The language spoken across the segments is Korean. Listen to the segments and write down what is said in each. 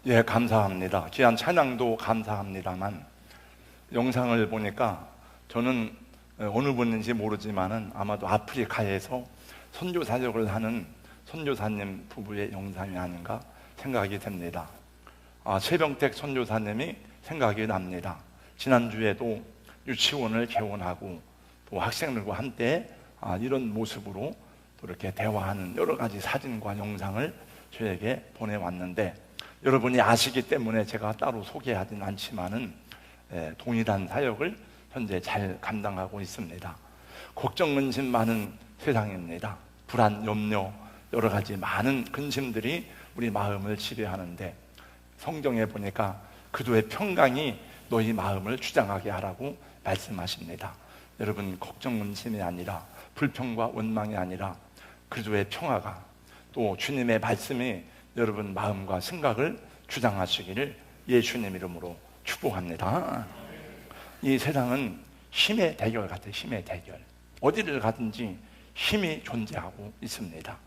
예, 감사합니다. 귀한 찬양도 감사합니다만 영상을 보니까 저는 어느 분인지 모르지만은 아마도 아프리카에서 선교 사역을 하는 선교사님 부부의 영상이 아닌가 생각이 됩니다. 최병택 선교사님이 생각이 납니다. 지난주에도 유치원을 개원하고 또 학생들과 함께 이런 모습으로 또 이렇게 대화하는 여러 가지 사진과 영상을 저에게 보내왔는데, 여러분이 아시기 때문에 제가 따로 소개하진 않지만은 동일한 사역을 현재 잘 감당하고 있습니다. 걱정 근심 많은 세상입니다. 불안, 염려, 여러 가지 많은 근심들이 우리 마음을 지배하는데, 성경에 보니까 그도의 평강이 너희 마음을 주장하게 하라고 말씀하십니다. 여러분, 걱정 근심이 아니라, 불평과 원망이 아니라 그리스도의 평화가, 또 주님의 말씀이 여러분 마음과 생각을 주장하시기를 예수님 이름으로 축복합니다. 이 세상은 힘의 대결 같아요. 힘의 대결. 어디를 가든지 힘이 존재하고 있습니다.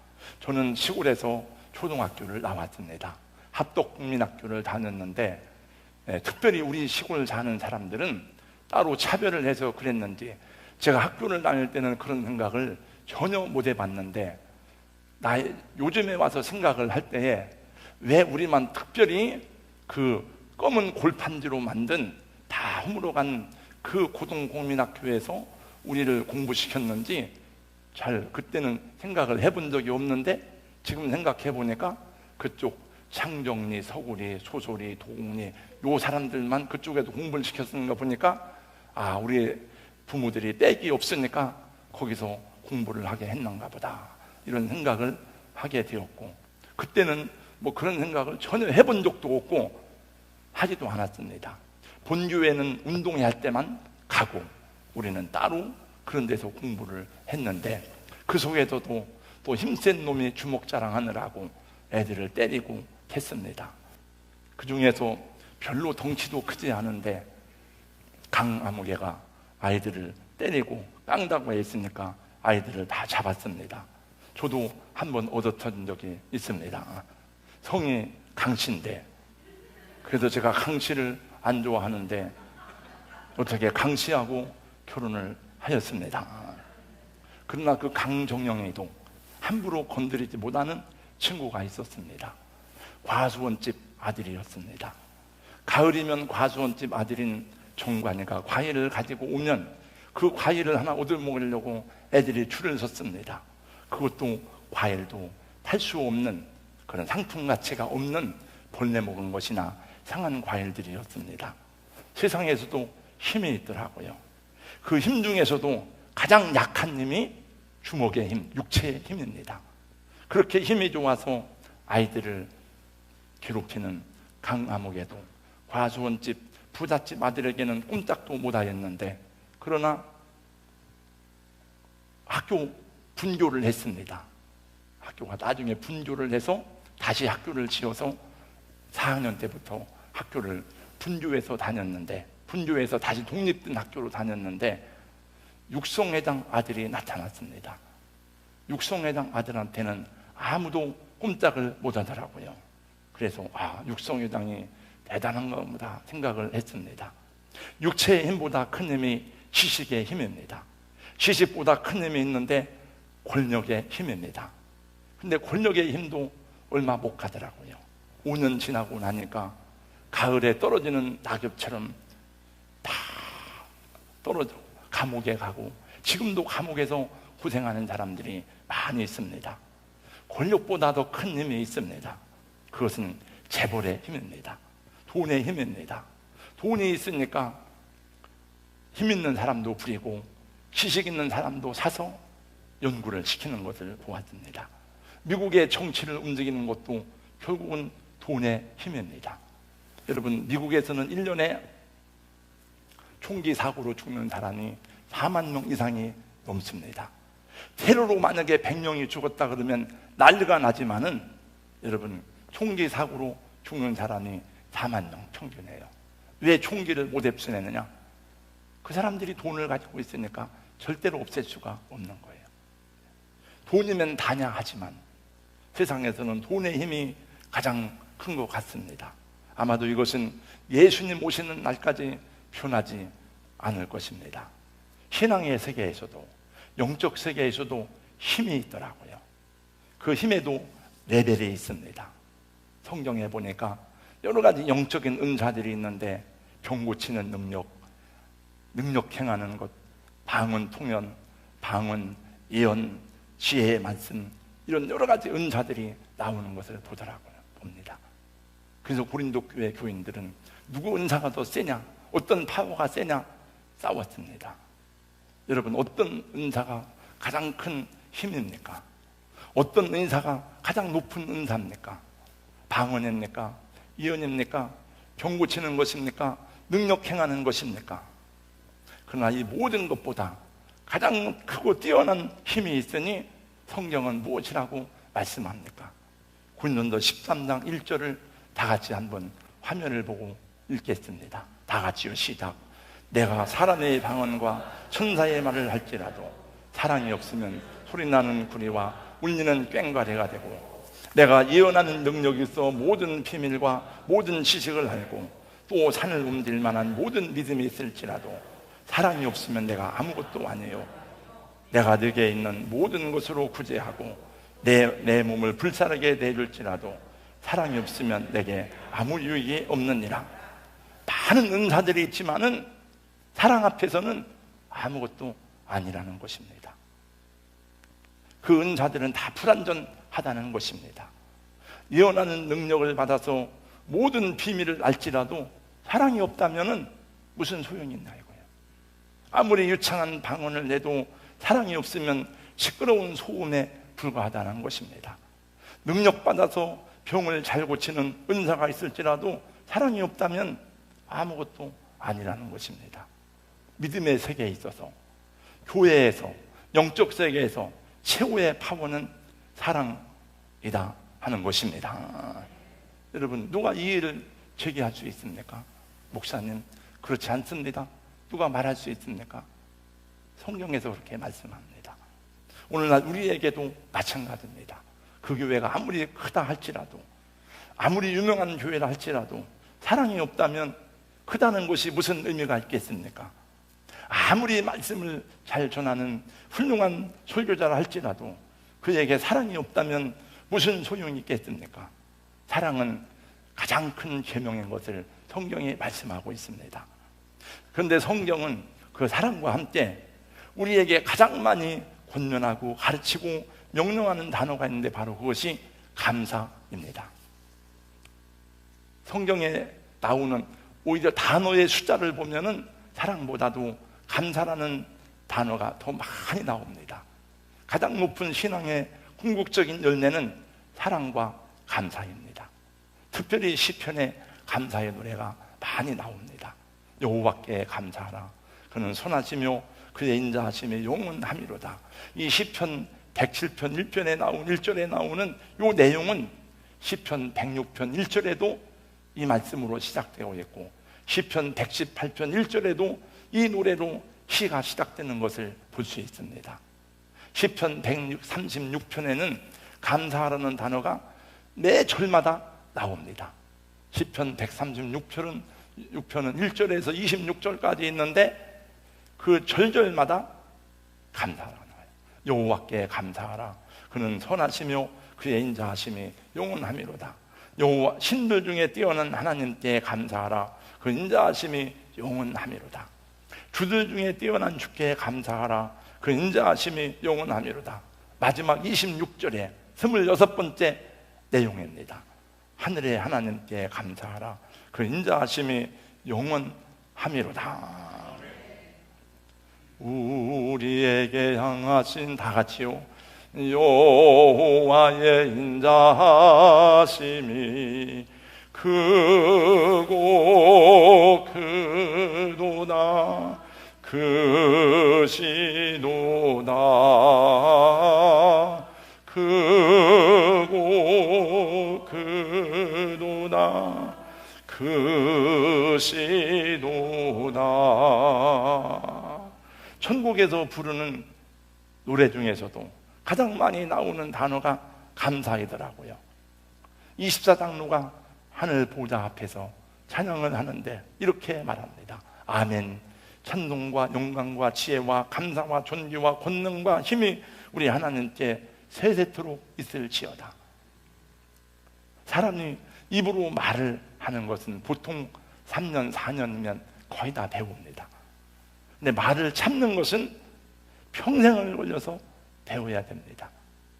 저는 시골에서 초등학교를 나왔습니다. 합덕국민학교를 다녔는데 특별히 우리 시골 사는 사람들은 따로 차별을 해서 그랬는지 제가 학교를 다닐 때는 그런 생각을 전혀 못 해봤는데, 요즘에 와서 생각을 할 때에 왜 우리만 특별히 그 검은 골판지로 만든 다 허물어간 그 고등국민학교에서 우리를 공부시켰는지 잘 그때는 생각을 해본 적이 없는데, 지금 생각해 보니까 그쪽 창정리, 서구리, 소소리, 도곡리 요 사람들만 그쪽에도 공부를 시켰는 거 보니까 우리 부모들이 떼기 없으니까 거기서 공부를 하게 했는가 보다, 이런 생각을 하게 되었고, 그때는 뭐 그런 생각을 전혀 해본 적도 없고 하지도 않았습니다. 본교회는 운동회 할 때만 가고 우리는 따로 그런 데서 공부를 했는데, 그 속에서도 또 힘센 놈이 주먹 자랑하느라고 애들을 때리고 했습니다. 그 중에서 별로 덩치도 크지 않은데 강아무개가 아이들을 때리고 깡다고 했으니까 아이들을 다 잡았습니다. 저도 한번 얻어터진 적이 있습니다. 성이 강씨인데, 그래도 제가 강씨를 안 좋아하는데 어떻게 강씨하고 결혼을 하였습니다. 그러나 그 강정영이도 함부로 건드리지 못하는 친구가 있었습니다. 과수원집 아들이었습니다. 가을이면 과수원집 아들인 정관이가 과일을 가지고 오면 그 과일을 하나 얻어 먹으려고 애들이 줄을 섰습니다. 그것도 과일도 팔 수 없는 그런 상품 가치가 없는 벌레 먹은 것이나 상한 과일들이었습니다. 세상에서도 힘이 있더라고요. 그 힘 중에서도 가장 약한 힘이 주먹의 힘, 육체의 힘입니다. 그렇게 힘이 좋아서 아이들을 괴롭히는 강아무개도 과수원집 부잣집 아들에게는 꼼짝도 못하였는데, 그러나 학교 분교를 했습니다. 학교가 나중에 분교를 해서 다시 학교를 지어서 4학년 때부터 학교를 분교해서 다녔는데, 분교해서 다시 독립된 학교로 다녔는데 육성회장 아들이 나타났습니다. 육성회장 아들한테는 아무도 꼼짝을 못하더라고요. 그래서 육성회장이 대단한 겁니다 생각을 했습니다. 육체의 힘보다 큰 힘이 지식의 힘입니다. 지식보다 큰 힘이 있는데 권력의 힘입니다. 근데 권력의 힘도 얼마 못 가더라고요. 5년 지나고 나니까 가을에 떨어지는 낙엽처럼 다 떨어져 감옥에 가고, 지금도 감옥에서 고생하는 사람들이 많이 있습니다. 권력보다 더 큰 힘이 있습니다. 그것은 재벌의 힘입니다. 돈의 힘입니다. 돈이 있으니까 힘 있는 사람도 부리고 지식 있는 사람도 사서 연구를 시키는 것을 보았습니다. 미국의 정치를 움직이는 것도 결국은 돈의 힘입니다. 여러분, 미국에서는 1년에 총기 사고로 죽는 사람이 4만 명 이상이 넘습니다. 테러로 만약에 100명이 죽었다 그러면 난리가 나지만은 여러분, 총기 사고로 죽는 사람이 4만 명 평균이에요. 왜 총기를 못 없애느냐? 그 사람들이 돈을 가지고 있으니까 절대로 없앨 수가 없는 거예요. 돈이면 다냐 하지만 세상에서는 돈의 힘이 가장 큰 것 같습니다. 아마도 이것은 예수님 오시는 날까지 변하지 않을 것입니다. 신앙의 세계에서도, 영적 세계에서도 힘이 있더라고요. 그 힘에도 레벨이 있습니다. 성경에 보니까 여러 가지 영적인 은사들이 있는데, 병 고치는 능력 행하는 것, 방언 통연, 방언, 예언, 지혜의 말씀, 이런 여러 가지 은사들이 나오는 것을 봅니다. 그래서 고린도 교회 교인들은 누구 은사가 더 세냐, 어떤 파워가 세냐 싸웠습니다. 여러분, 어떤 은사가 가장 큰 힘입니까? 어떤 은사가 가장 높은 은사입니까? 방언입니까? 예언입니까? 병 고치는 것입니까? 능력 행하는 것입니까? 그러나 이 모든 것보다 가장 크고 뛰어난 힘이 있으니 성경은 무엇이라고 말씀합니까? 고린도서 13장 1절을 다 같이 한번 화면을 보고 읽겠습니다. 다 같이요, 시작. 내가 사람의 방언과 천사의 말을 할지라도 사랑이 없으면 소리나는 구리와 울리는 꽹과리가 되고, 내가 예언하는 능력이 있어 모든 비밀과 모든 지식을 알고 또 산을 옮길 만한 모든 믿음이 있을지라도 사랑이 없으면 내가 아무것도 아니에요. 내가 네게 있는 모든 것으로 구제하고 내 몸을 불사르게 내줄지라도 사랑이 없으면 내게 아무 유익이 없느니라. 많은 은사들이 있지만은 사랑 앞에서는 아무것도 아니라는 것입니다. 그 은사들은 다 불완전하다는 것입니다. 예언하는 능력을 받아서 모든 비밀을 알지라도 사랑이 없다면 무슨 소용이 있나 이거예요. 아무리 유창한 방언을 내도 사랑이 없으면 시끄러운 소음에 불과하다는 것입니다. 능력받아서 병을 잘 고치는 은사가 있을지라도 사랑이 없다면 아무것도 아니라는 것입니다. 믿음의 세계에 있어서, 교회에서, 영적 세계에서 최고의 파워는 사랑이다 하는 것입니다. 여러분, 누가 이 일을 제기할 수 있습니까? 목사님, 그렇지 않습니다. 누가 말할 수 있습니까? 성경에서 그렇게 말씀합니다. 오늘날 우리에게도 마찬가지입니다. 그 교회가 아무리 크다 할지라도, 아무리 유명한 교회라 할지라도 사랑이 없다면 크다는 것이 무슨 의미가 있겠습니까? 아무리 말씀을 잘 전하는 훌륭한 설교자라 할지라도 그에게 사랑이 없다면 무슨 소용이 있겠습니까? 사랑은 가장 큰 계명인 것을 성경이 말씀하고 있습니다. 그런데 성경은 그 사랑과 함께 우리에게 가장 많이 권면하고 가르치고 명령하는 단어가 있는데 바로 그것이 감사입니다. 성경에 나오는 오히려 단어의 숫자를 보면은 사랑보다도 감사라는 단어가 더 많이 나옵니다. 가장 높은 신앙의 궁극적인 열매는 사랑과 감사입니다. 특별히 시편에 감사의 노래가 많이 나옵니다. 여호와께 감사하라. 그는 선하시며 그의 인자하심이 영원함이로다. 이 시편 107편 1편에 나온 1절에 나오는 이 내용은 시편 106편 1절에도 이 말씀으로 시작되고 있고, 시편 118편 1절에도 이 노래로 시가 시작되는 것을 볼 수 있습니다. 시편 136편에는 감사하라는 단어가 매 절마다 나옵니다. 시편 136편은 1절에서 26절까지 있는데 그 절절마다 감사하라. 여호와께 감사하라. 그는 선하시며 그의 인자하심이 영원함이로다. 여호와 신들 중에 뛰어난 하나님께 감사하라. 그 인자하심이 영원함이로다. 주들 중에 뛰어난 주께 감사하라. 그 인자하심이 영원함이로다. 마지막 26절에 26번째 내용입니다. 하늘의 하나님께 감사하라. 그 인자하심이 영원함이로다. 우리에게 향하신, 다 같이요, 여호와의 인자하심이 크고 크도다. 크시도다. 크고 크도다. 크시도다. 천국에서 부르는 노래 중에서도 가장 많이 나오는 단어가 감사이더라고요. 24장로가 하늘 보좌 앞에서 찬양을 하는데 이렇게 말합니다. 아멘. 찬송과 영광과 지혜와 감사와 존귀와 권능과 힘이 우리 하나님께 세세토록 있을지어다. 사람이 입으로 말을 하는 것은 보통 3년, 4년이면 거의 다 배웁니다. 근데 말을 참는 것은 평생을 걸려서 배워야 됩니다.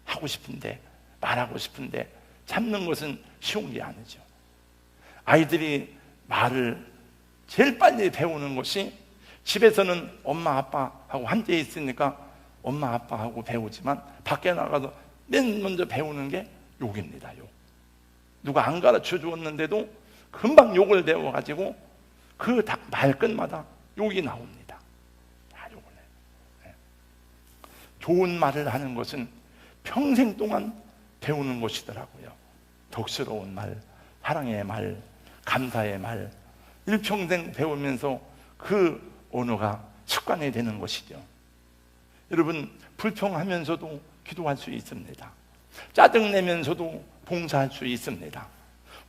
하고 싶은데, 말하고 싶은데 참는 것은 쉬운 게 아니죠. 아이들이 말을 제일 빨리 배우는 것이 집에서는 엄마 아빠하고 함께 있으니까 엄마 아빠하고 배우지만 밖에 나가서 맨 먼저 배우는 게 욕입니다. 욕. 누가 안 가르쳐 주었는데도 금방 욕을 배워가지고 그 말끝마다 욕이 나옵니다. 다 욕을 해요. 네. 좋은 말을 하는 것은 평생 동안 배우는 것이더라고요. 덕스러운 말, 사랑의 말, 감사의 말, 일평생 배우면서 그 언어가 습관이 되는 것이죠. 여러분, 불평하면서도 기도할 수 있습니다. 짜증내면서도 봉사할 수 있습니다.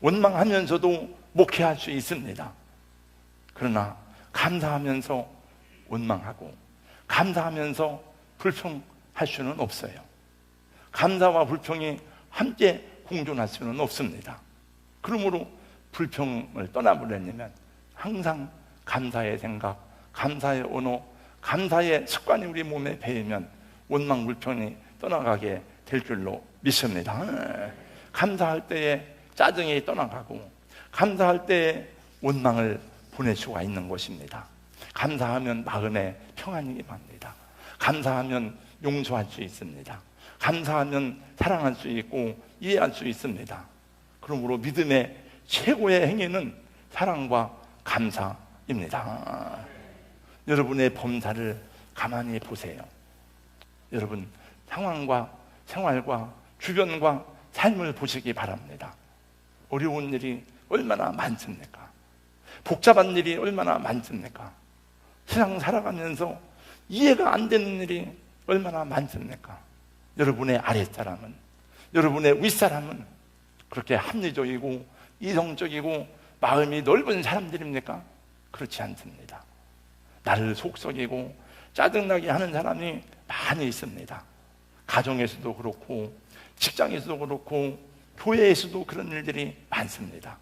원망하면서도 목회할 수 있습니다. 그러나 감사하면서 원망하고 감사하면서 불평할 수는 없어요. 감사와 불평이 함께 공존할 수는 없습니다. 그러므로 불평을 떠나보려면 항상 감사의 생각, 감사의 언어, 감사의 습관이 우리 몸에 배이면 원망, 불평이 떠나가게 될 줄로 믿습니다. 감사할 때에 짜증이 떠나가고 감사할 때에 원망을 보낼 수가 있는 것입니다. 감사하면 마음에 평안이 임합니다. 감사하면 용서할 수 있습니다. 감사하면 사랑할 수 있고 이해할 수 있습니다. 그러므로 믿음의 최고의 행위는 사랑과 감사입니다. 여러분의 범사를 가만히 보세요. 여러분 상황과 생활과 주변과 삶을 보시기 바랍니다. 어려운 일이 얼마나 많습니까? 복잡한 일이 얼마나 많습니까? 세상 살아가면서 이해가 안 되는 일이 얼마나 많습니까? 여러분의 아랫사람은, 여러분의 윗사람은 그렇게 합리적이고 이성적이고 마음이 넓은 사람들입니까? 그렇지 않습니다. 나를 속썩이고 짜증나게 하는 사람이 많이 있습니다. 가정에서도 그렇고 직장에서도 그렇고 교회에서도 그런 일들이 많습니다.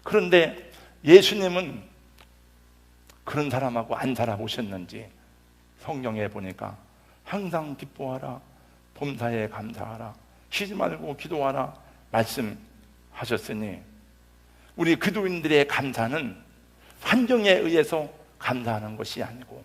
그런데 예수님은 그런 사람하고 안 살아보셨는지 성경에 보니까 항상 기뻐하라, 범사에 감사하라, 쉬지 말고 기도하라 말씀하셨으니 우리 기도인들의 감사는 환경에 의해서 감사하는 것이 아니고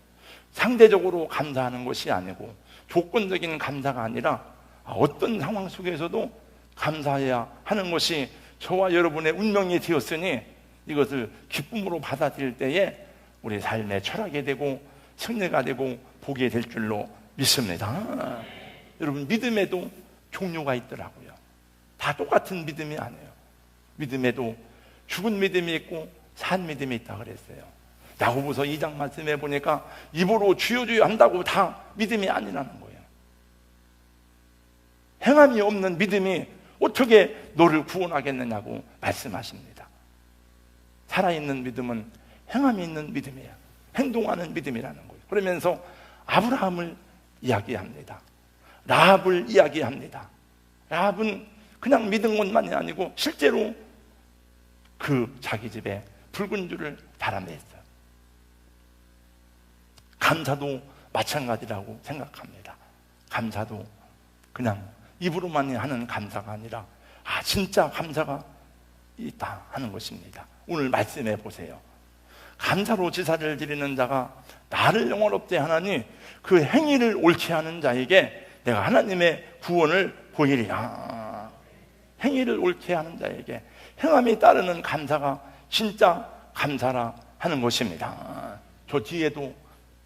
상대적으로 감사하는 것이 아니고 조건적인 감사가 아니라 어떤 상황 속에서도 감사해야 하는 것이 저와 여러분의 운명이 되었으니 이것을 기쁨으로 받아들일 때에 우리 삶의 철학이 되고 승리가 되고 복이 될 줄로 믿습니다. 여러분, 믿음에도 종류가 있더라고요. 다 똑같은 믿음이 아니에요. 믿음에도 죽은 믿음이 있고 산 믿음이 있다 그랬어요. 야고보서 2장 말씀해 보니까 입으로 주여 주여 한다고 다 믿음이 아니라는 거예요. 행함이 없는 믿음이 어떻게 너를 구원하겠느냐고 말씀하십니다. 살아있는 믿음은 행함이 있는 믿음이에요. 행동하는 믿음이라는 거예요. 그러면서 아브라함을 이야기합니다. 라합을 이야기합니다. 라합은 그냥 믿은 것만이 아니고 실제로 그 자기 집에 붉은 줄을 달아냈어요. 감사도 마찬가지라고 생각합니다. 감사도 그냥 입으로만 하는 감사가 아니라 진짜 감사가 있다 하는 것입니다. 오늘 말씀해 보세요. 감사로 제사를 드리는 자가 나를 영원롭게 하나니 그 행위를 옳게 하는 자에게 내가 하나님의 구원을 보이리라. 행위를 옳게 하는 자에게 행함이 따르는 감사가 진짜 감사라 하는 것입니다. 저 뒤에도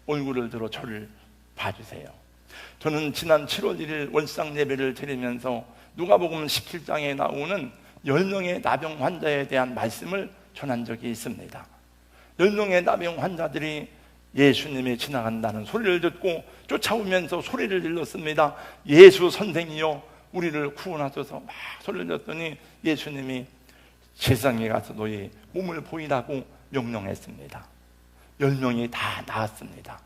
얼굴을 들어 저를 봐주세요. 저는 지난 7월 1일 월상 예배를 드리면서 누가복음 17장에 나오는 10명의 나병 환자에 대한 말씀을 전한 적이 있습니다. 10명의 나병 환자들이 예수님이 지나간다는 소리를 듣고 쫓아오면서 소리를 질렀습니다. 예수 선생이여 우리를 구원하소서 막 소리를 질렀더니 예수님이 세상에 가서 너희 몸을 보이라고 명령했습니다. 10명이 다 나았습니다.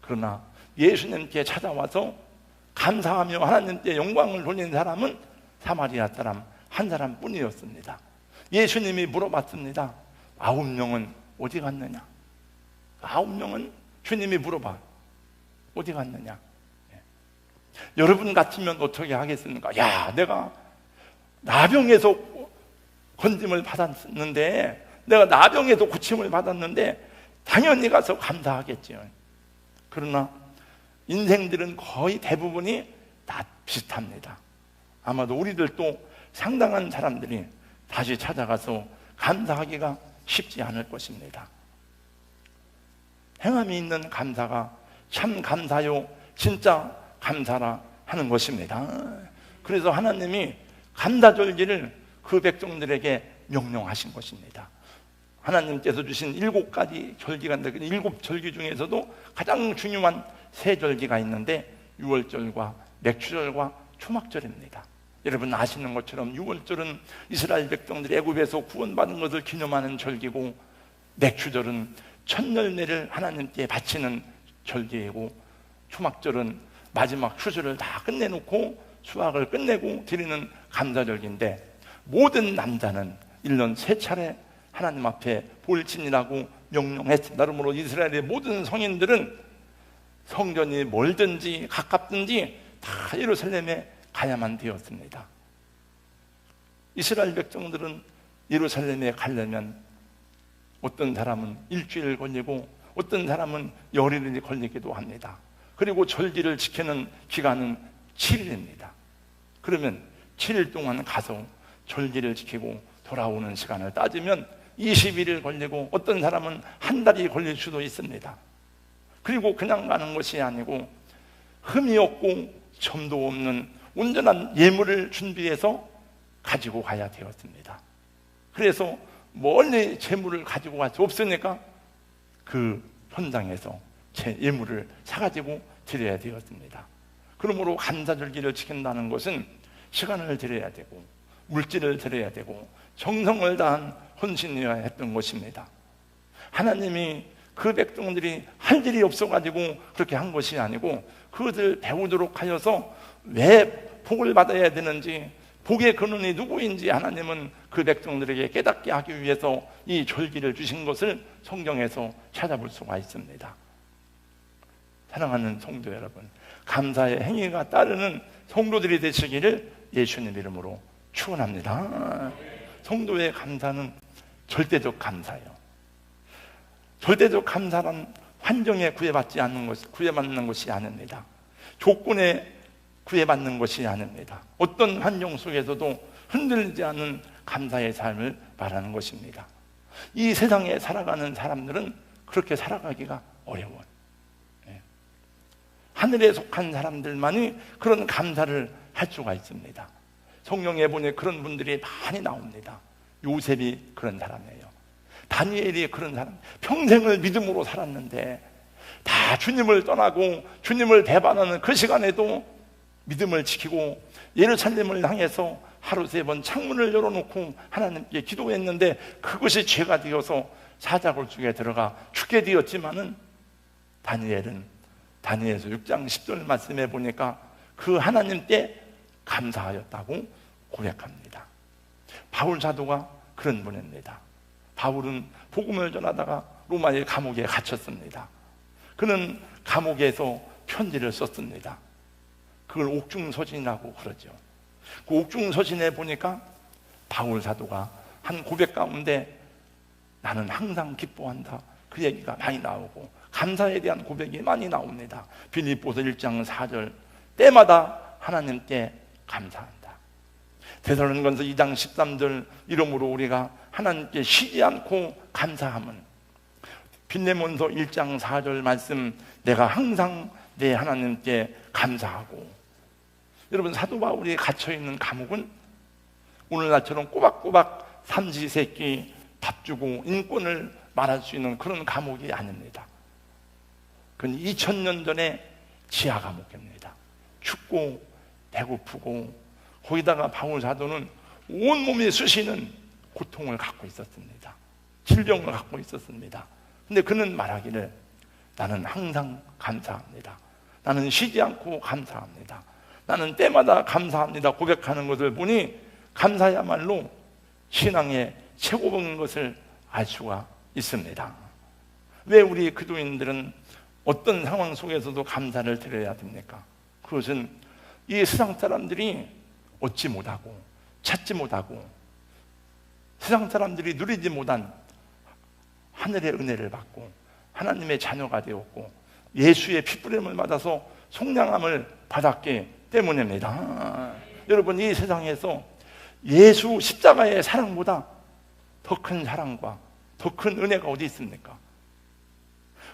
그러나 예수님께 찾아와서 감사하며 하나님께 영광을 돌린 사람은 사마리아 사람 한 사람뿐이었습니다. 예수님이 물어봤습니다. 9명은 어디 갔느냐? 9명은 주님이 물어봐. 어디 갔느냐? 여러분 같으면 어떻게 하겠습니까? 야, 내가 나병에서 건짐을 받았는데, 내가 나병에서 고침을 받았는데 당연히 가서 감사하겠지요. 그러나 인생들은 거의 대부분이 다 비슷합니다. 아마도 우리들도 상당한 사람들이 다시 찾아가서 감사하기가 쉽지 않을 것입니다. 행함이 있는 감사가 참 감사요, 진짜 감사라 하는 것입니다. 그래서 하나님이 감사절기를 그 백성들에게 명령하신 것입니다. 하나님께서 주신 7가지 절기가 있는데 7절기 중에서도 가장 중요한 3절기가 있는데 6월절과 맥추절과 초막절입니다. 여러분 아시는 것처럼 6월절은 이스라엘 백성들이 애굽에서 구원받은 것을 기념하는 절기고, 맥추절은 첫 열매를 하나님께 바치는 절기이고, 초막절은 마지막 추수를 다 끝내놓고 수확을 끝내고 드리는 감사절기인데, 모든 남자는 1년 3차례 하나님 앞에 볼진이라고 명령했습니다. 그러므로 이스라엘의 모든 성인들은 성전이 멀든지 가깝든지 다 예루살렘에 가야만 되었습니다. 이스라엘 백성들은 예루살렘에 가려면 어떤 사람은 일주일 걸리고 어떤 사람은 열흘이 걸리기도 합니다. 그리고 절기를 지키는 기간은 7일입니다. 그러면 7일 동안 가서 절기를 지키고 돌아오는 시간을 따지면 21일 걸리고 어떤 사람은 한 달이 걸릴 수도 있습니다. 그리고 그냥 가는 것이 아니고 흠이 없고 점도 없는 온전한 예물을 준비해서 가지고 가야 되었습니다. 그래서 멀리 재물을 가지고 갈 수 없으니까 그 현장에서 제 예물을 사가지고 드려야 되었습니다. 그러므로 감사절기를 지킨다는 것은 시간을 드려야 되고 물질을 드려야 되고 정성을 다한 헌신이어야 했던 것입니다. 하나님이 그 백성들이 할 일이 없어가지고 그렇게 한 것이 아니고 그것을 배우도록 하여서 왜 복을 받아야 되는지, 복의 근원이 누구인지 하나님은 그 백성들에게 깨닫게 하기 위해서 이 절기를 주신 것을 성경에서 찾아볼 수가 있습니다. 사랑하는 성도 여러분, 감사의 행위가 따르는 성도들이 되시기를 예수님 이름으로 축원합니다. 성도의 감사는 절대적 감사예요. 절대적 감사란 환경에 구애받는 것이 아닙니다. 조건에 구애받는 것이 아닙니다. 어떤 환경 속에서도 흔들리지 않는 감사의 삶을 말하는 것입니다. 이 세상에 살아가는 사람들은 그렇게 살아가기가 어려워요. 하늘에 속한 사람들만이 그런 감사를 할 수가 있습니다. 성경에 보니 그런 분들이 많이 나옵니다. 요셉이 그런 사람이에요. 다니엘이 그런 사람, 평생을 믿음으로 살았는데 다 주님을 떠나고 주님을 배반하는 그 시간에도 믿음을 지키고 예루살렘을 향해서 하루 3번 창문을 열어놓고 하나님께 기도했는데 그것이 죄가 되어서 사자굴 속에 들어가 죽게 되었지만은 다니엘서 6장 10절 말씀에 보니까 그 하나님께 감사하였다고 고백합니다. 바울 사도가 그런 분입니다. 바울은 복음을 전하다가 로마의 감옥에 갇혔습니다. 그는 감옥에서 편지를 썼습니다. 그걸 옥중서신이라고 그러죠. 그 옥중서신에 보니까 바울 사도가 한 고백 가운데 나는 항상 기뻐한다, 그 얘기가 많이 나오고 감사에 대한 고백이 많이 나옵니다. 빌립보서 1장 4절 때마다 하나님께 감사한다. 데살로니가서 2장 13절 이러므로 우리가 하나님께 쉬지 않고 감사함은, 빌레몬서 1장 4절 말씀 내가 항상 내 하나님께 감사하고. 여러분, 사도 바울이 갇혀있는 감옥은 오늘날처럼 꼬박꼬박 삼시세끼 밥 주고 인권을 말할 수 있는 그런 감옥이 아닙니다. 그건 2000년 전에 지하 감옥입니다. 춥고 배고프고 거기다가 바울 사도는 온몸이 쑤시는 고통을 갖고 있었습니다. 질병을 갖고 있었습니다. 근데 그는 말하기를 나는 항상 감사합니다. 나는 쉬지 않고 감사합니다. 나는 때마다 감사합니다 고백하는 것을 보니 감사야말로 신앙의 최고봉인 것을 알 수가 있습니다. 왜 우리 기도인들은 어떤 상황 속에서도 감사를 드려야 됩니까? 그것은 이 세상 사람들이 얻지 못하고 찾지 못하고 세상 사람들이 누리지 못한 하늘의 은혜를 받고 하나님의 자녀가 되었고 예수의 핏부림을 받아서 속량함을 받았기 때문입니다. 여러분, 이 세상에서 예수 십자가의 사랑보다 더 큰 사랑과 더 큰 은혜가 어디 있습니까?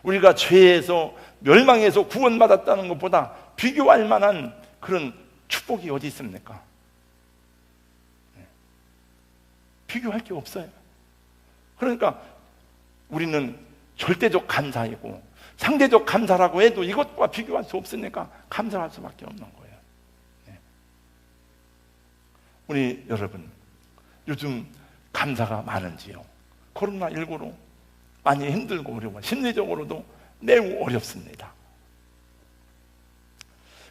우리가 죄에서 멸망에서 구원받았다는 것보다 비교할 만한 그런 축복이 어디 있습니까? 비교할 게 없어요. 그러니까 우리는 절대적 감사이고 상대적 감사라고 해도 이것과 비교할 수 없으니까 감사할 수밖에 없는 거예요. 우리 여러분, 요즘 감사가 많은지요? 코로나19로 많이 힘들고 어려워, 심리적으로도 매우 어렵습니다.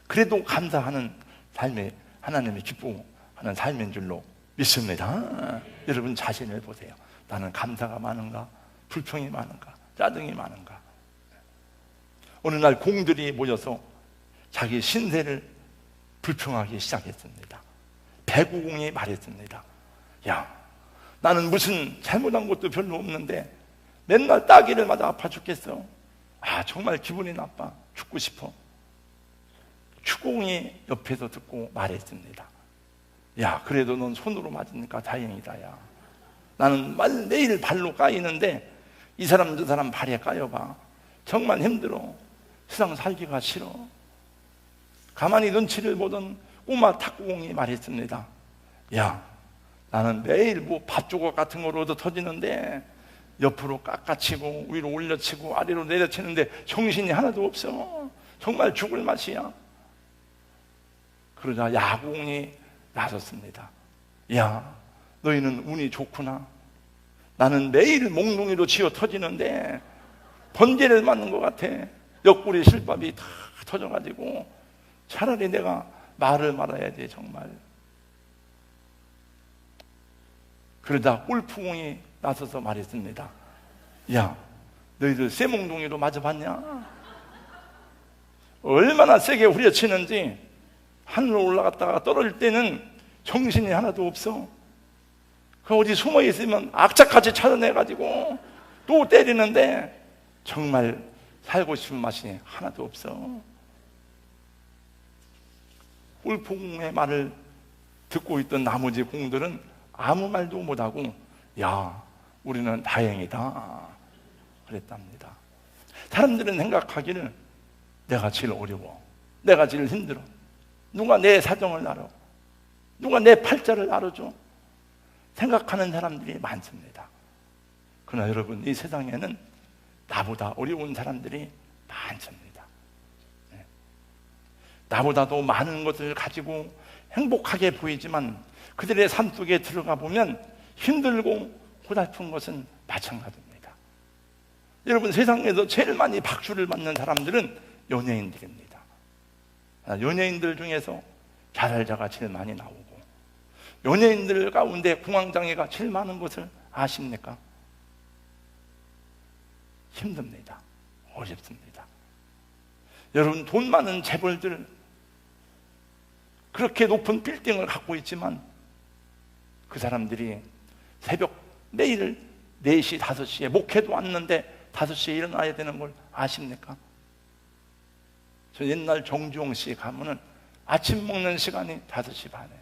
그래도 감사하는 삶에 하나님이 기뻐하는 삶인 줄로 믿습니다. 여러분 자신을 보세요. 나는 감사가 많은가? 불평이 많은가? 짜증이 많은가? 어느 날 공들이 모여서 자기 신세를 불평하기 시작했습니다. 배구공이 말했습니다. 야, 나는 무슨 잘못한 것도 별로 없는데 맨날 따귀를 맞아 아파 죽겠어. 아, 정말 기분이 나빠. 죽고 싶어. 축구공이 옆에서 듣고 말했습니다. 야, 그래도 넌 손으로 맞으니까 다행이다. 야, 나는 매일 발로 까이는데 이 사람 저 사람 발에 까여봐. 정말 힘들어. 세상 살기가 싫어. 가만히 눈치를 보던 꼬마 탁구공이 말했습니다. 야, 나는 매일 뭐 밥 조각 같은 거로 얻어 터지는데 옆으로 깎아치고 위로 올려치고 아래로 내려치는데 정신이 하나도 없어. 정말 죽을 맛이야. 그러자 야구공이 나섰습니다. 야, 너희는 운이 좋구나. 나는 매일 몽둥이로 치어 터지는데 번개를 맞는 것 같아. 옆구리 실밥이 다 터져가지고 차라리 내가 말을 말아야지 정말. 그러다 골프공이 나서서 말했습니다. 야, 너희들 쇠몽둥이로 맞아봤냐? 얼마나 세게 후려치는지 하늘로 올라갔다가 떨어질 때는 정신이 하나도 없어. 그 어디 숨어 있으면 악착같이 찾아내가지고 또 때리는데 정말 살고 싶은 맛이 하나도 없어. 골프공의 말을 듣고 있던 나머지 공들은 아무 말도 못하고 야, 우리는 다행이다 그랬답니다. 사람들은 생각하기를 내가 제일 어려워, 내가 제일 힘들어, 누가 내 사정을 알아, 누가 내 팔자를 알아줘, 생각하는 사람들이 많습니다. 그러나 여러분, 이 세상에는 나보다 어려운 사람들이 많습니다. 나보다도 많은 것을 가지고 행복하게 보이지만 그들의 삶 속에 들어가 보면 힘들고 고달픈 것은 마찬가지입니다. 여러분, 세상에서 제일 많이 박수를 받는 사람들은 연예인들입니다. 연예인들 중에서 자살자가 제일 많이 나오고 연예인들 가운데 공황장애가 제일 많은 것을 아십니까? 힘듭니다. 어렵습니다. 여러분, 돈 많은 재벌들 그렇게 높은 빌딩을 갖고 있지만 그 사람들이 새벽 매일 4시, 5시에 목회도 왔는데 5시에 일어나야 되는 걸 아십니까? 저 옛날 정주영 씨 가면은 아침 먹는 시간이 5시 반이에요.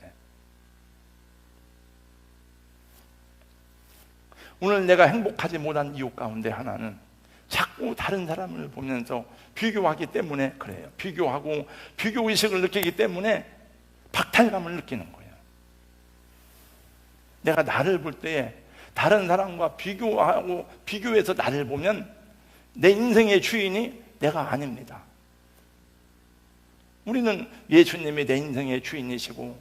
네. 오늘 내가 행복하지 못한 이유 가운데 하나는 자꾸 다른 사람을 보면서 비교하기 때문에 그래요. 비교하고 비교의식을 느끼기 때문에 박탈감을 느끼는 거예요. 내가 나를 볼 때에 다른 사람과 비교하고 비교해서 나를 보면 내 인생의 주인이 내가 아닙니다. 우리는 예수님이 내 인생의 주인이시고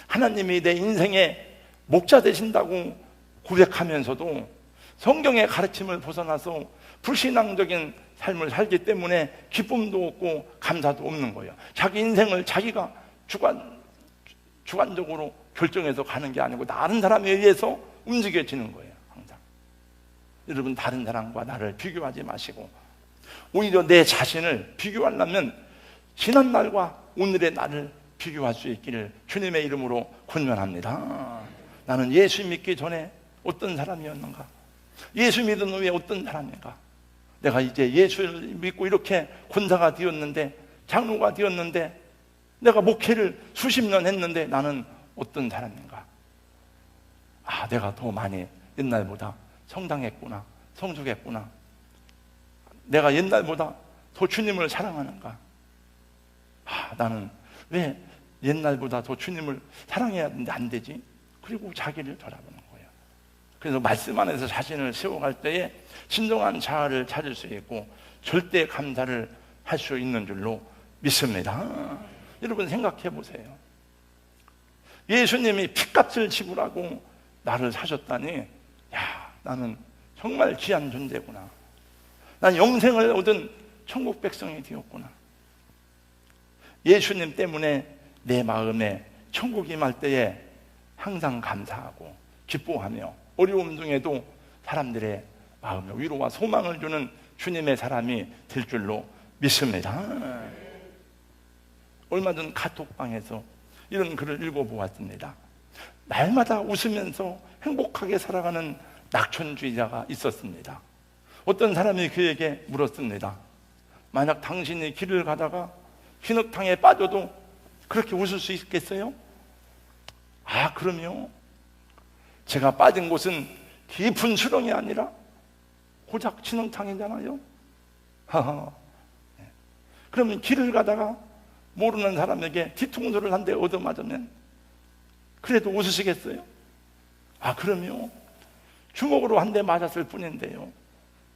하나님이 내 인생의 목자 되신다고 고백하면서도 성경의 가르침을 벗어나서 불신앙적인 삶을 살기 때문에 기쁨도 없고 감사도 없는 거예요. 자기 인생을 자기가 주관적으로 결정해서 가는 게 아니고 다른 사람에 의해서 움직여지는 거예요. 항상 여러분, 다른 사람과 나를 비교하지 마시고 오히려 내 자신을 비교하려면 지난날과 오늘의 나를 비교할 수 있기를 주님의 이름으로 권면합니다. 나는 예수 믿기 전에 어떤 사람이었는가? 예수 믿은 후에 어떤 사람인가? 내가 이제 예수를 믿고 이렇게 권사가 되었는데, 장로가 되었는데, 내가 목회를 수십 년 했는데 나는 어떤 사람인가? 아, 내가 더 많이 옛날보다 성당했구나, 성숙했구나. 내가 옛날보다 더 주님을 사랑하는가? 아, 나는 왜 옛날보다 더 주님을 사랑해야 하는데 안 되지? 그리고 자기를 돌아보는 거예요. 그래서 말씀 안에서 자신을 세워갈 때에 진정한 자아를 찾을 수 있고 절대 감사를 할 수 있는 줄로 믿습니다. 여러분, 생각해 보세요. 예수님이 핏값을 지불하고 나를 사셨다니, 야, 나는 정말 귀한 존재구나. 난 영생을 얻은 천국 백성이 되었구나. 예수님 때문에 내 마음에 천국이 임할 때에 항상 감사하고 기뻐하며 어려움 중에도 사람들의 마음에 위로와 소망을 주는 주님의 사람이 될 줄로 믿습니다. 얼마 전 카톡방에서 이런 글을 읽어보았습니다. 날마다 웃으면서 행복하게 살아가는 낙천주의자가 있었습니다. 어떤 사람이 그에게 물었습니다. 만약 당신이 길을 가다가 휘넉탕에 빠져도 그렇게 웃을 수 있겠어요? 아, 그럼요. 제가 빠진 곳은 깊은 수렁이 아니라 고작 진흙탕이잖아요. 그러면 길을 가다가 모르는 사람에게 뒤통수를 한 대 얻어맞으면 그래도 웃으시겠어요? 아, 그럼요. 주먹으로 한 대 맞았을 뿐인데요,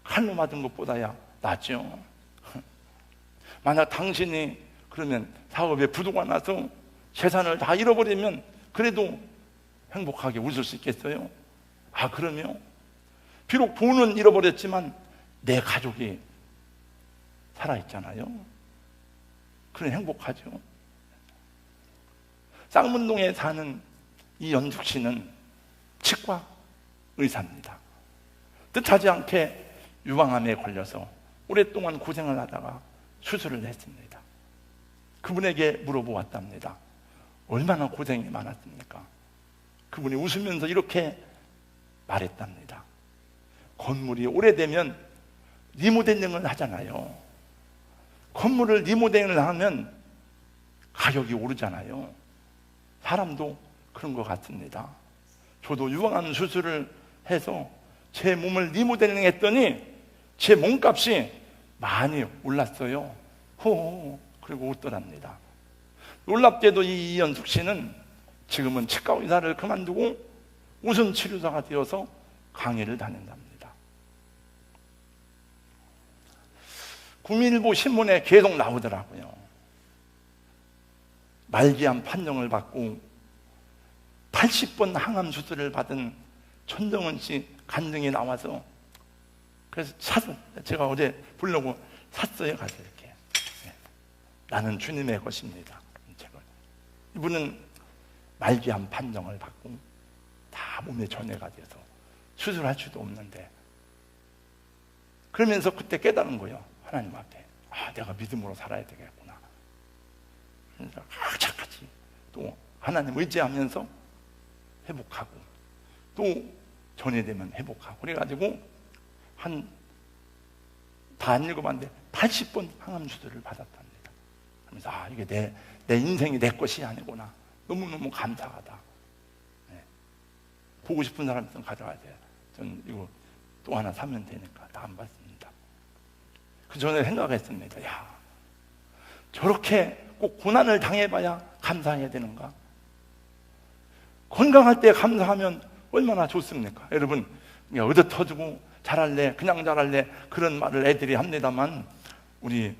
칼로 맞은 것보다야 낫죠. 만약 당신이 그러면 사업에 부도가 나서 재산을 다 잃어버리면 그래도 행복하게 웃을 수 있겠어요? 아, 그럼요. 비록 돈은 잃어버렸지만 내 가족이 살아있잖아요. 그럼 행복하죠. 쌍문동에 사는 이연숙 씨는 치과 의사입니다. 뜻하지 않게 유방암에 걸려서 오랫동안 고생을 하다가 수술을 했습니다. 그분에게 물어보았답니다. 얼마나 고생이 많았습니까? 그분이 웃으면서 이렇게 말했답니다. 건물이 오래되면 리모델링을 하잖아요. 건물을 리모델링을 하면 가격이 오르잖아요. 사람도 그런 것 같습니다. 저도 유방암 수술을 해서 제 몸을 리모델링 했더니 제 몸값이 많이 올랐어요. 호호, 그리고 웃더랍니다. 놀랍게도 이 이연숙 씨는 지금은 치과 의사를 그만두고 웃음 치료사가 되어서 강의를 다닌답니다. 국민일보 신문에 계속 나오더라고요. 말기암 판정을 받고 80번 항암 수술을 받은 천정은 씨 간증이 나와서, 그래서 제가 어제 보려고 샀어요. 가서 이렇게. 나는 주님의 것입니다. 책을. 이분은 말기암 판정을 받고 다 몸에 전해가 돼서 수술할 수도 없는데, 그러면서 그때 깨달은 거예요. 하나님 앞에, 아, 내가 믿음으로 살아야 되겠구나. 그래서 착하지. 또 하나님 의지하면서 회복하고, 또 전해되면 회복하고, 그래가지고 다 안 읽어봤는데 80번 항암 수술을 받았답니다. 그래서 아, 이게 내 인생이 내 것이 아니구나. 너무너무 감사하다. 네. 보고 싶은 사람 있으면 가져가야 돼요. 전 이거 또 하나 사면 되니까. 다 안 받습니다. 그 전에 생각했습니다. 야, 저렇게 꼭 고난을 당해봐야 감사해야 되는가? 건강할 때 감사하면 얼마나 좋습니까? 여러분, 얻어 터지고 잘할래, 그냥 잘할래, 그런 말을 애들이 합니다만, 우리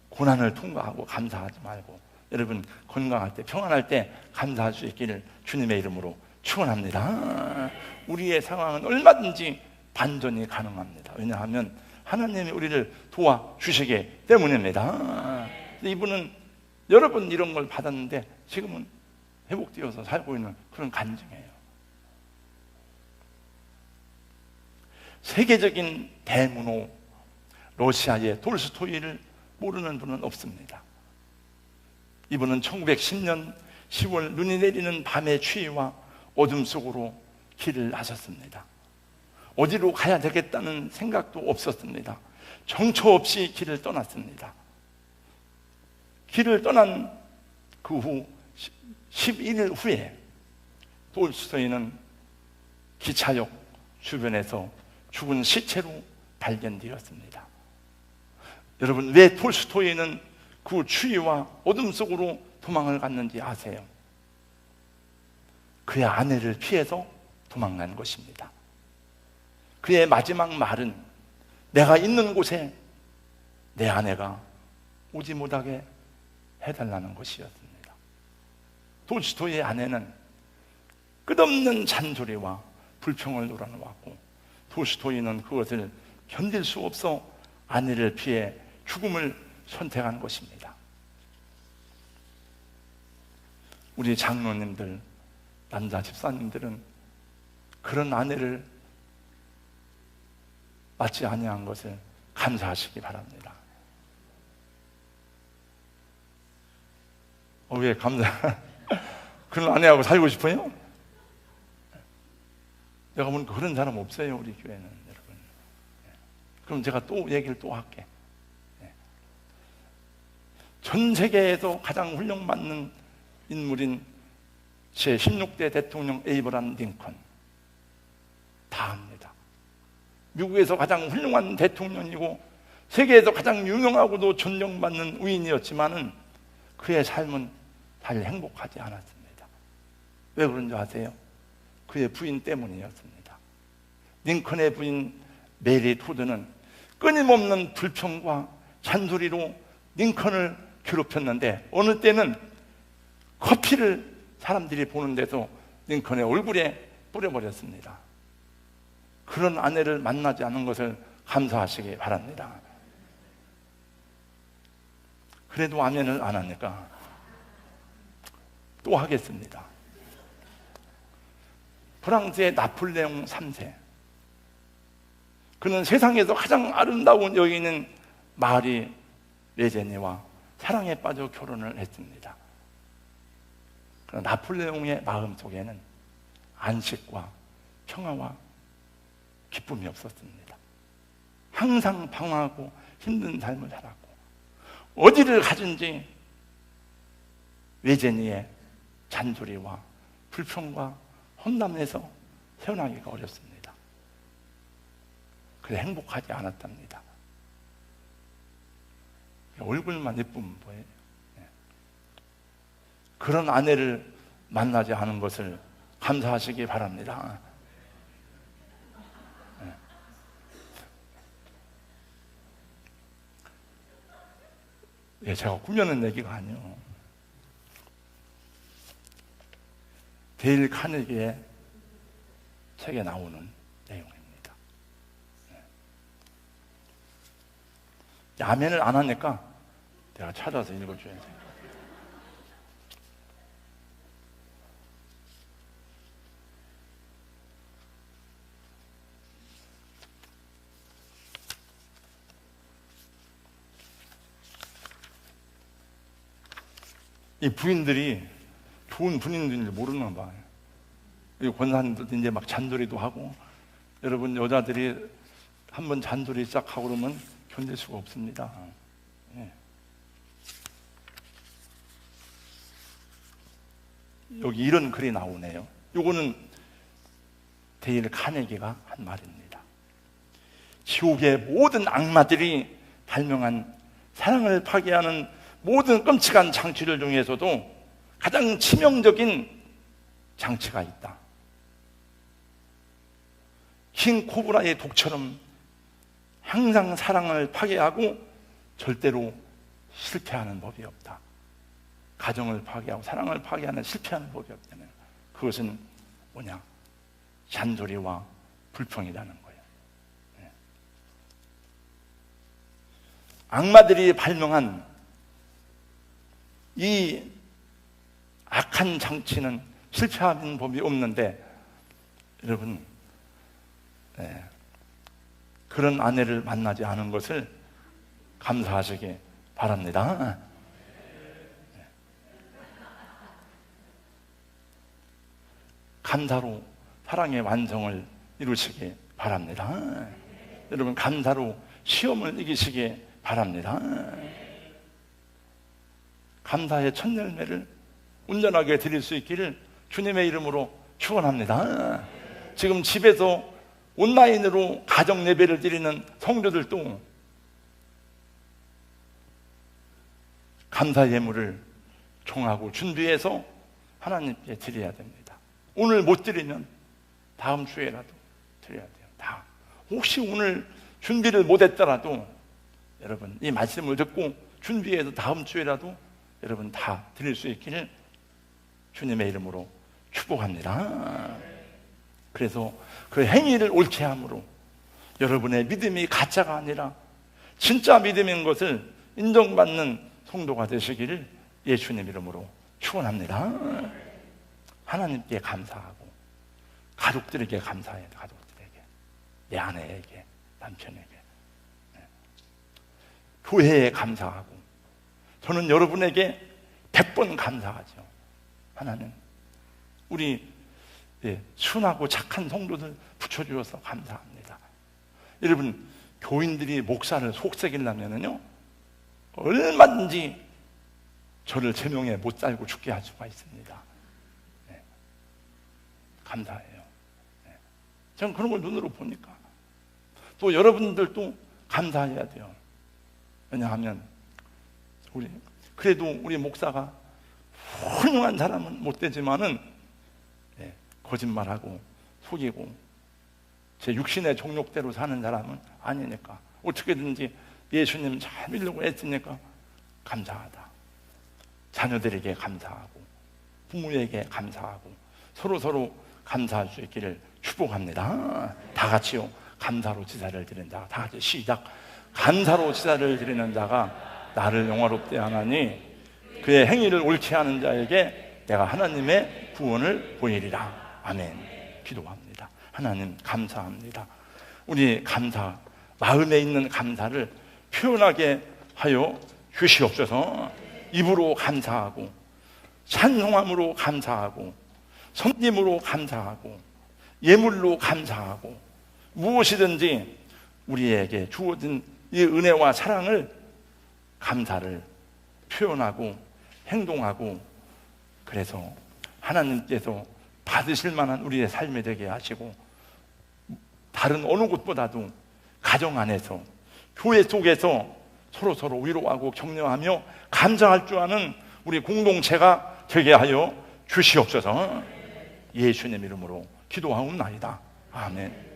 고난을 통과하고 감사하지 말고, 여러분 건강할 때, 평안할 때 감사할 수 있기를 주님의 이름으로 축원합니다. 우리의 상황은 얼마든지 반전이 가능합니다. 왜냐하면 하나님이 우리를 도와주시기 때문입니다. 이분은 여러 번 이런 걸 받았는데 지금은 회복되어서 살고 있는 그런 간증이에요. 세계적인 대문호 러시아의 돌스토이를 모르는 분은 없습니다. 이분은 1910년 10월 눈이 내리는 밤의 추위와 어둠 속으로 길을 나섰습니다. 어디로 가야 되겠다는 생각도 없었습니다. 정처 없이 길을 떠났습니다. 길을 떠난 그 후 11일 후에 돌스토이는 기차역 주변에서 죽은 시체로 발견되었습니다. 여러분, 왜 톨스토이는 그 추위와 어둠 속으로 도망을 갔는지 아세요? 그의 아내를 피해서 도망간 것입니다. 그의 마지막 말은 내가 있는 곳에 내 아내가 오지 못하게 해달라는 것이었습니다. 톨스토이의 아내는 끝없는 잔소리와 불평을 놀아놓았고 톨스토이는 그것을 견딜 수 없어 아내를 피해 죽음을 선택한 것입니다. 우리 장로님들, 남자 집사님들은 그런 아내를 맞지 아니한 것을 감사하시기 바랍니다. 왜 감사? 그런 아내하고 살고 싶어요? 내가 보니까 그런 사람 없어요, 우리 교회는, 여러분. 그럼 제가 또 얘기를 또 할게. 전 세계에서 가장 훌륭받는 인물인 제16대 대통령 에이브람 링컨 다 압니다. 미국에서 가장 훌륭한 대통령이고 세계에서 가장 유명하고도 존경받는 우인이었지만은 그의 삶은 잘 행복하지 않았습니다. 왜 그런 줄 아세요? 그의 부인 때문이었습니다. 링컨의 부인 메리 토드는 끊임없는 불평과 잔소리로 링컨을 괴롭혔는데 어느 때는 커피를 사람들이 보는 데서 링컨의 얼굴에 뿌려버렸습니다. 그런 아내를 만나지 않은 것을 감사하시기 바랍니다. 그래도 아멘을 안 하니까 또 하겠습니다. 프랑스의 나폴레옹 3세, 그는 세상에서 가장 아름다운 여인인 마리 레제니와 사랑에 빠져 결혼을 했습니다. 그러나 나폴레옹의 마음속에는 안식과 평화와 기쁨이 없었습니다. 항상 방황하고 힘든 삶을 살았고 어디를 가든지 레제니의 잔소리와 불평과 험담에서 태어나기가 어렵습니다. 그래 행복하지 않았답니다. 얼굴만 예쁘면 뭐예요? 그런 아내를 만나지 않은 것을 감사하시기 바랍니다. 제가 꾸며낸 얘기가 아니에요. 데일 카네기의 책에 나오는 내용입니다. 아멘을 안 하니까 내가 찾아서 읽어줘야 돼요. 이 부인들이 좋은 부인들인지 모르나 봐요. 이 권사님들도 이제 막 잔소리도 하고, 여러분 여자들이 한번 잔소리 시작하고 그러면 견딜 수가 없습니다. 예. 여기 이런 글이 나오네요. 요거는 데일 카네기가 한 말입니다. 지옥의 모든 악마들이 발명한 사랑을 파괴하는 모든 끔찍한 장치들 중에서도 가장 치명적인 장치가 있다. 킹 코브라의 독처럼 항상 사랑을 파괴하고 절대로 실패하는 법이 없다. 가정을 파괴하고 사랑을 파괴하는 실패하는 법이 없다는, 그것은 뭐냐? 잔소리와 불평이라는 거예요. 악마들이 발명한 이 악한 장치는 실패하는 법이 없는데, 여러분, 그런 아내를 만나지 않은 것을 감사하시기 바랍니다. 감사로 사랑의 완성을 이루시기 바랍니다. 여러분, 감사로 시험을 이기시기 바랍니다. 감사의 첫 열매를 온전하게 드릴 수 있기를 주님의 이름으로 축원합니다. 지금 집에서 온라인으로 가정 예배를 드리는 성도들도 감사 예물을 정하고 준비해서 하나님께 드려야 됩니다. 오늘 못 드리면 다음 주에라도 드려야 돼요. 다. 혹시 오늘 준비를 못했더라도 여러분, 이 말씀을 듣고 준비해서 다음 주에라도 여러분 다 드릴 수 있기를 주님의 이름으로 축복합니다. 그래서 그 행위를 옳게 함으로 여러분의 믿음이 가짜가 아니라 진짜 믿음인 것을 인정받는 성도가 되시기를 예수님 이름으로 축원합니다. 하나님께 감사하고 가족들에게 감사해요. 가족들에게, 내 아내에게, 남편에게, 교회에 감사하고, 저는 여러분에게 100번 감사하죠. 하나님, 우리 순하고 착한 성도들 붙여주셔서 감사합니다. 여러분, 교인들이 목사를 속삭이려면요 얼마든지 저를 제명에 못 살고 죽게 할 수가 있습니다. 감사해요. 저는 그런 걸 눈으로 보니까. 또 여러분들도 감사해야 돼요. 왜냐하면 그래도 우리 목사가 훌륭한 사람은 못 되지만은 거짓말하고 속이고 제 육신의 정욕대로 사는 사람은 아니니까 어떻게든지 예수님 잘 믿으려고 애쓰니까 감사하다. 자녀들에게 감사하고 부모에게 감사하고 서로 감사할 수 있기를 축복합니다. 다 같이요. 감사로 제사를 드리는 자, 다 같이 시작. 감사로 제사를 드리는 자가 나를 영화롭게 하나니 그의 행위를 옳게 하는 자에게 내가 하나님의 구원을 보이리라. 아멘. 기도합니다. 하나님 감사합니다. 우리 감사, 마음에 있는 감사를 표현하게 하여 주시옵소서. 입으로 감사하고 찬송함으로 감사하고 섬김으로 감사하고 예물로 감사하고 무엇이든지 우리에게 주어진 이 은혜와 사랑을 감사를 표현하고 행동하고, 그래서 하나님께서 받으실 만한 우리의 삶이 되게 하시고, 다른 어느 곳보다도 가정 안에서 교회 속에서 서로 위로하고 격려하며 감사할 줄 아는 우리 공동체가 되게 하여 주시옵소서. 예수님 이름으로 기도하옵나이다. 아멘.